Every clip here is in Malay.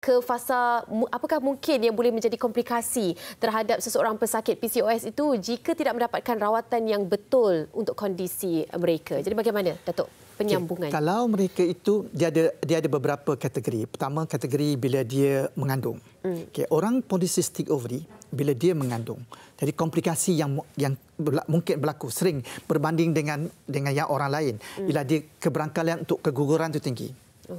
ke fasa, apakah mungkin yang boleh menjadi komplikasi terhadap seseorang pesakit PCOS itu jika tidak mendapatkan rawatan yang betul untuk kondisi mereka? Jadi bagaimana, Datuk, penyambungan? Kalau mereka itu dia ada beberapa kategori. Pertama, kategori bila dia mengandung. Orang polycystic ovary bila dia mengandung. Jadi komplikasi yang mungkin berlaku sering berbanding dengan yang orang lain bila dia keberangkalian untuk keguguran itu tinggi.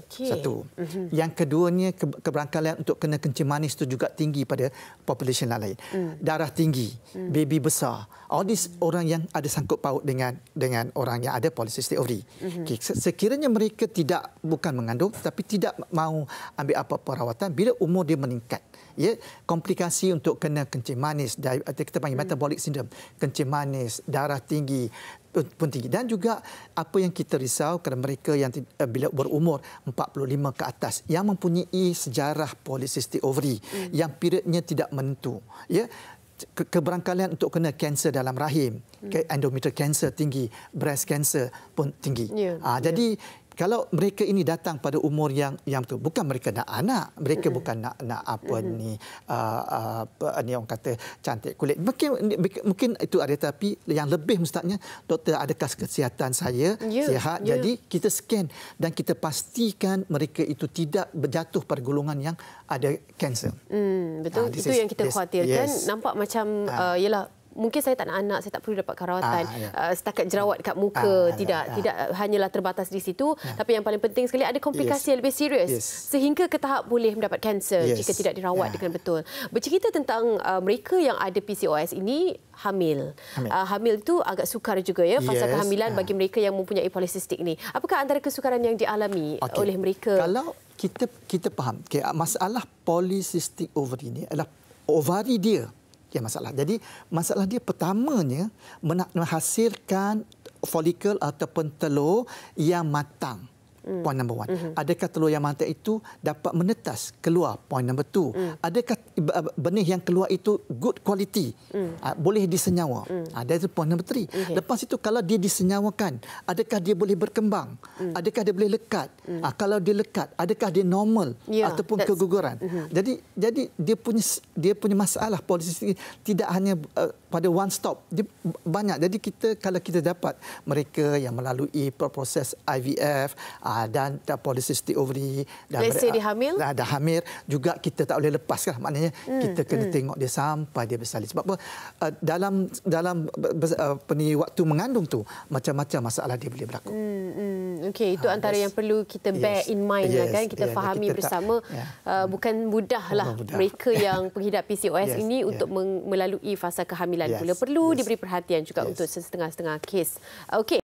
Satu. Yang keduanya, keberangkalian untuk kena kencing manis itu juga tinggi pada population lain. Darah tinggi, baby besar. All these orang yang ada sangkut paut dengan orang yang ada polycystic ovary. Sekiranya mereka bukan mengandung tapi tidak mahu ambil apa-apa rawatan, bila umur dia meningkat, komplikasi untuk kena kencing manis, kita panggil metabolic syndrome, kencing manis, darah tinggi pun tinggi. Dan juga apa yang kita risau kerana mereka yang bila berumur 45 ke atas yang mempunyai sejarah polycystic ovary yang periodnya tidak menentu, keberangkalian untuk kena kanser dalam rahim, endometrial cancer tinggi, breast cancer pun tinggi. Jadi kalau mereka ini datang pada umur yang betul, bukan mereka nak anak, mereka bukan nak apa ni orang kata cantik kulit. Mungkin itu ada, tapi yang lebih mustahaknya, doktor, adakah kesihatan saya sihat? Jadi kita scan dan kita pastikan mereka itu tidak berjatuh pada golongan yang ada kanser. Betul, itu yang kita khawatirkan. Nampak macam ialah mungkin saya tak nak anak, saya tak perlu dapatkan rawatan. Setakat jerawat dekat muka, tidak hanyalah terbatas di situ, tapi yang paling penting sekali ada komplikasi yang lebih serius sehingga ke tahap boleh mendapat kanser jika tidak dirawat dengan betul. Bercerita tentang mereka yang ada PCOS ini hamil. Hamil itu agak sukar juga, fasa kehamilan bagi mereka yang mempunyai polycystic ini. Apakah antara kesukaran yang dialami oleh mereka? Kalau kita faham, masalah polycystic ovary ini adalah ovari dia masalah. Jadi masalah dia pertamanya menghasilkan folikel ataupun telur yang matang. Point number one. Adakah telur yang matang itu dapat menetas keluar? Point number two. Adakah benih yang keluar itu good quality? Boleh disenyawa? That's point number three. Lepas itu, kalau dia disenyawakan, adakah dia boleh berkembang? Adakah dia boleh lekat? Kalau dia lekat, adakah dia normal ataupun keguguran? Jadi dia punya masalah polycystic tidak hanya pada one stop, dia banyak. Jadi kalau kita dapat mereka yang melalui proses IVF dan polycystic ovary, dan dia hamil, dah hamil juga, kita tak boleh lepaskan. Maknanya kita kena tengok dia sampai dia bersalin. Sebab apa? Dalam waktu mengandung tu macam-macam masalah dia boleh berlaku. Okey, itu antara yang perlu kita bear in mind, kan, kita fahami bersama. Bukan mudahlah mereka yang penghidap PCOS ini untuk melalui fasa kehamilan pula. Perlu diberi perhatian juga untuk setengah-setengah kes. Okey.